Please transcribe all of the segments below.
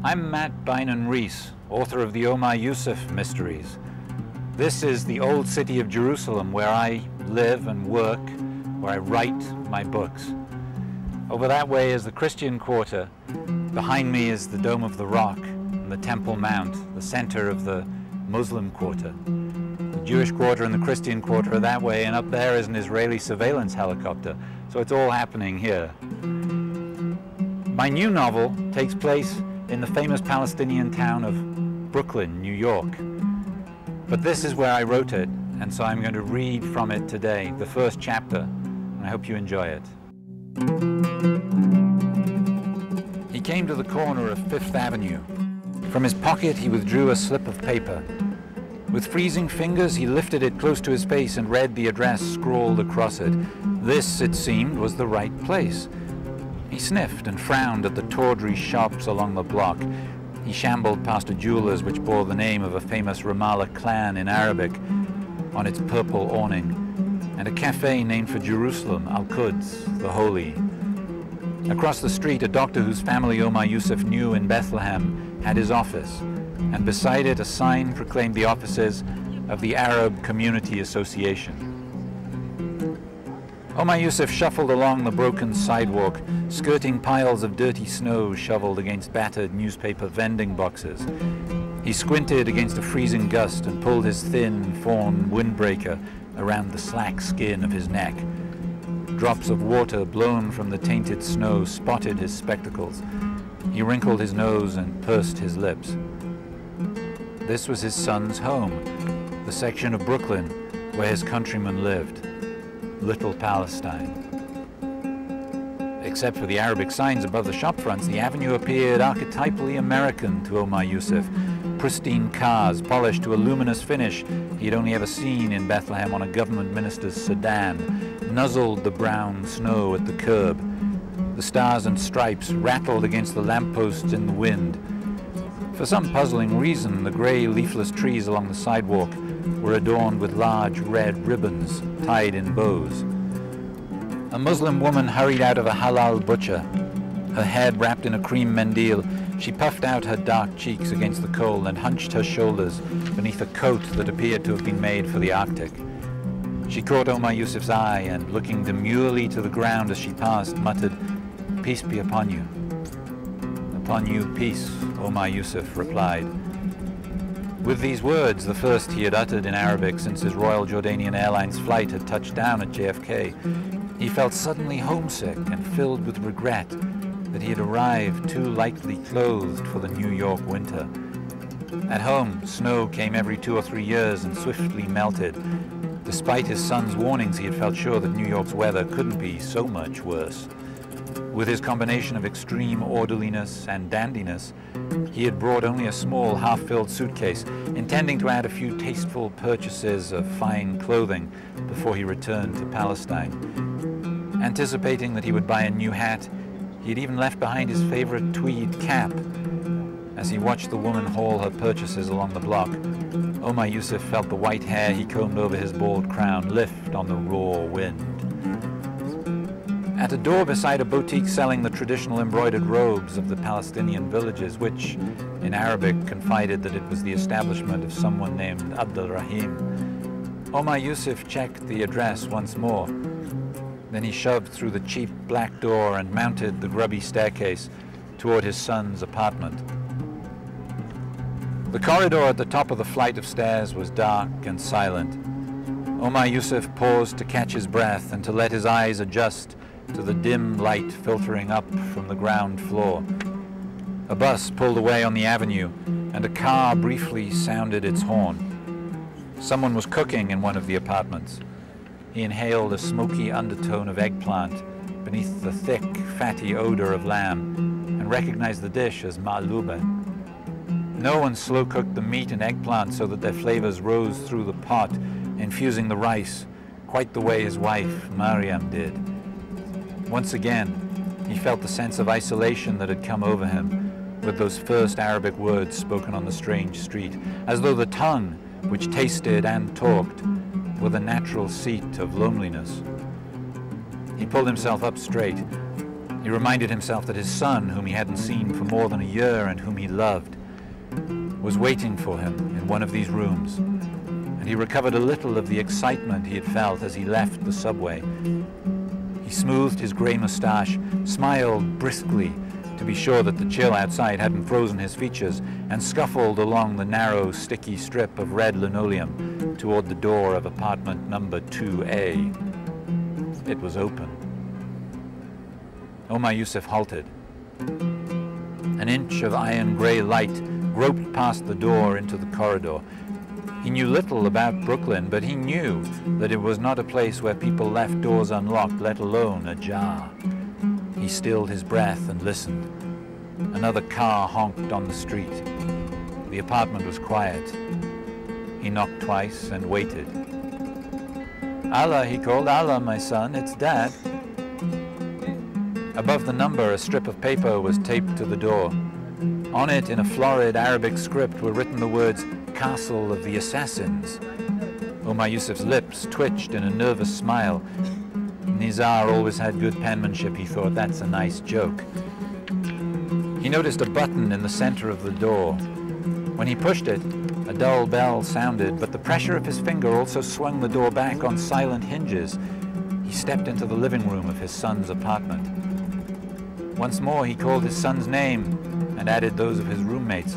I'm Matt Beynon Rees, author of the Omar Yussef mysteries. This is the old city of Jerusalem where I live and work, where I write my books. Over that way is the Christian quarter. Behind me is the Dome of the Rock and the Temple Mount, the center of the Muslim quarter. The Jewish quarter and the Christian quarter are that way, and up there is an Israeli surveillance helicopter. So it's all happening here. My new novel takes place in the famous Palestinian town of Brooklyn, New York. But this is where I wrote it, and so I'm going to read from it today, the first chapter, and I hope you enjoy it. He came to the corner of Fifth Avenue. From his pocket he withdrew a slip of paper. With freezing fingers he lifted it close to his face and read the address scrawled across it. This, it seemed, was the right place. He sniffed and frowned at the tawdry shops along the block. He shambled past a jeweler's which bore the name of a famous Ramallah clan in Arabic on its purple awning, and a cafe named for Jerusalem, Al-Quds, the Holy. Across the street, a doctor whose family Omar Yussef knew in Bethlehem had his office, and beside it a sign proclaimed the offices of the Arab Community Association. Omar Yussef shuffled along the broken sidewalk, skirting piles of dirty snow shoveled against battered newspaper vending boxes. He squinted against a freezing gust and pulled his thin, fawn windbreaker around the slack skin of his neck. Drops of water blown from the tainted snow spotted his spectacles. He wrinkled his nose and pursed his lips. This was his son's home, the section of Brooklyn where his countrymen lived. Little Palestine. Except for the Arabic signs above the shop fronts, the avenue appeared archetypally American to Omar Yussef. Pristine cars, polished to a luminous finish he'd only ever seen in Bethlehem on a government minister's sedan, nuzzled the brown snow at the curb. The stars and stripes rattled against the lampposts in the wind. For some puzzling reason, the gray leafless trees along the sidewalk were adorned with large red ribbons tied in bows. A Muslim woman hurried out of a halal butcher. Her head wrapped in a cream mendil, she puffed out her dark cheeks against the cold and hunched her shoulders beneath a coat that appeared to have been made for the Arctic. She caught Omar Yussef's eye and, looking demurely to the ground as she passed, muttered, "Peace be upon you." "Upon you, peace," Omar Yussef replied. With these words, the first he had uttered in Arabic since his Royal Jordanian Airlines flight had touched down at JFK, he felt suddenly homesick and filled with regret that he had arrived too lightly clothed for the New York winter. At home, snow came every 2 or 3 years and swiftly melted. Despite his son's warnings, he had felt sure that New York's weather couldn't be so much worse. With his combination of extreme orderliness and dandiness, he had brought only a small, half-filled suitcase, intending to add a few tasteful purchases of fine clothing before he returned to Palestine. Anticipating that he would buy a new hat, he had even left behind his favorite tweed cap. As he watched the woman haul her purchases along the block, Omar Yussef felt the white hair he combed over his bald crown lift on the raw wind. At a door beside a boutique selling the traditional embroidered robes of the Palestinian villages, which, in Arabic, confided that it was the establishment of someone named Abdul Rahim, Omar Yussef checked the address once more. Then he shoved through the cheap black door and mounted the grubby staircase toward his son's apartment. The corridor at the top of the flight of stairs was dark and silent. Omar Yussef paused to catch his breath and to let his eyes adjust to the dim light filtering up from the ground floor. A bus pulled away on the avenue, and a car briefly sounded its horn. Someone was cooking in one of the apartments. He inhaled a smoky undertone of eggplant beneath the thick, fatty odor of lamb, and recognized the dish as ma'luba. No one slow-cooked the meat and eggplant so that their flavors rose through the pot, infusing the rice, quite the way his wife, Mariam, did. Once again, he felt the sense of isolation that had come over him with those first Arabic words spoken on the strange street, as though the tongue, which tasted and talked, were the natural seat of loneliness. He pulled himself up straight. He reminded himself that his son, whom he hadn't seen for more than a year and whom he loved, was waiting for him in one of these rooms, and he recovered a little of the excitement he had felt as he left the subway. He smoothed his grey moustache, smiled briskly to be sure that the chill outside hadn't frozen his features, and scuffled along the narrow, sticky strip of red linoleum toward the door of apartment number 2A. It was open. Omar Yussef halted. An inch of iron-grey light groped past the door into the corridor. He knew little about Brooklyn, but he knew that it was not a place where people left doors unlocked, let alone ajar. He stilled his breath and listened. Another car honked on the street. The apartment was quiet. He knocked twice and waited. "Allah," he called. "Allah, my son, it's Dad." Above the number, a strip of paper was taped to the door. On it, in a florid Arabic script, were written the words, "Castle of the Assassins." Omar Yussef's lips twitched in a nervous smile. Nizar always had good penmanship, he thought. That's a nice joke. He noticed a button in the center of the door. When he pushed it, a dull bell sounded, but the pressure of his finger also swung the door back on silent hinges. He stepped into the living room of his son's apartment. Once more he called his son's name and added those of his roommates.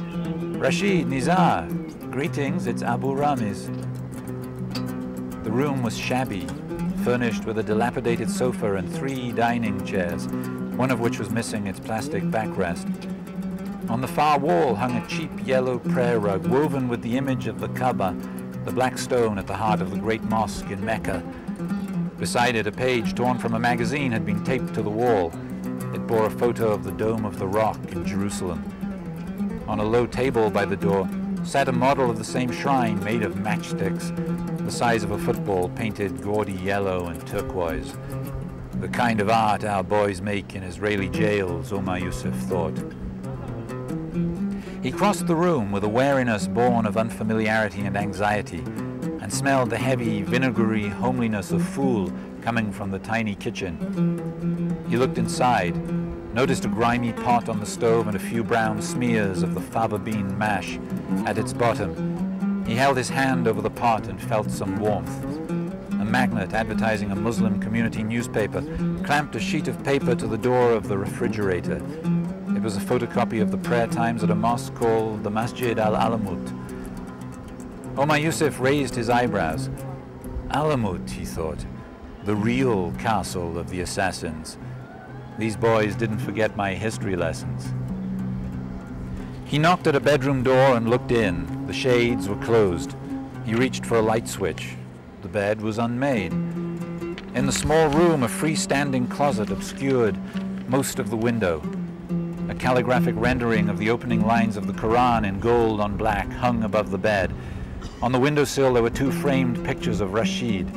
"Rashid, Nizar, greetings, it's Abu Ramiz." The room was shabby, furnished with a dilapidated sofa and 3 dining chairs, one of which was missing its plastic backrest. On the far wall hung a cheap yellow prayer rug woven with the image of the Kaaba, the black stone at the heart of the great mosque in Mecca. Beside it, a page torn from a magazine had been taped to the wall. It bore a photo of the Dome of the Rock in Jerusalem. On a low table by the door sat a model of the same shrine made of matchsticks, the size of a football, painted gaudy yellow and turquoise. The kind of art our boys make in Israeli jails, Omar Yussef thought. He crossed the room with a wariness born of unfamiliarity and anxiety, and smelled the heavy, vinegary homeliness of fool coming from the tiny kitchen. He looked inside, noticed a grimy pot on the stove and a few brown smears of the fava bean mash at its bottom. He held his hand over the pot and felt some warmth. A magnet advertising a Muslim community newspaper clamped a sheet of paper to the door of the refrigerator. It was a photocopy of the prayer times at a mosque called the Masjid al-Alamut. Omar Yussef raised his eyebrows. Alamut, he thought, the real castle of the assassins. These boys didn't forget my history lessons. He knocked at a bedroom door and looked in. The shades were closed. He reached for a light switch. The bed was unmade. In the small room, a freestanding closet obscured most of the window. A calligraphic rendering of the opening lines of the Quran in gold on black hung above the bed. On the windowsill there were 2 framed pictures of Rashid.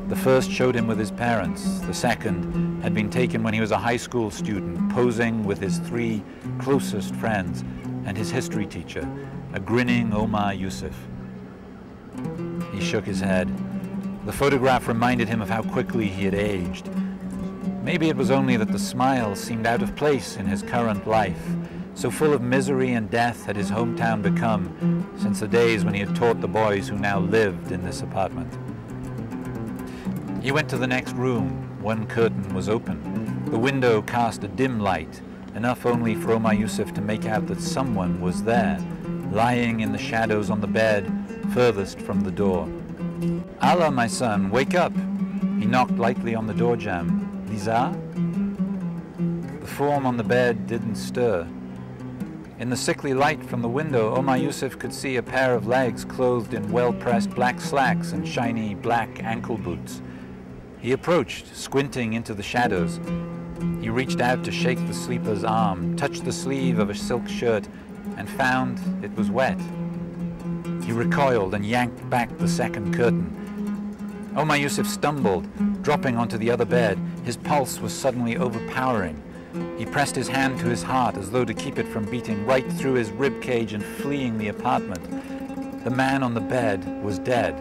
The first showed him with his parents. The second had been taken when he was a high school student, posing with his 3 closest friends and his history teacher, a grinning Omar Yussef. He shook his head. The photograph reminded him of how quickly he had aged. Maybe it was only that the smile seemed out of place in his current life. So full of misery and death had his hometown become since the days when he had taught the boys who now lived in this apartment. He went to the next room. One curtain was open. The window cast a dim light, enough only for Omar Yussef to make out that someone was there, lying in the shadows on the bed furthest from the door. Allah, my son, wake up! He knocked lightly on the door jamb. Nizar? The form on the bed didn't stir. In the sickly light from the window, Omar Yussef could see a pair of legs clothed in well-pressed black slacks and shiny black ankle boots. He approached, squinting into the shadows. He reached out to shake the sleeper's arm, touched the sleeve of a silk shirt, and found it was wet. He recoiled and yanked back the second curtain. Omar Yussef stumbled, dropping onto the other bed. His pulse was suddenly overpowering. He pressed his hand to his heart as though to keep it from beating right through his rib cage and fleeing the apartment. The man on the bed was dead.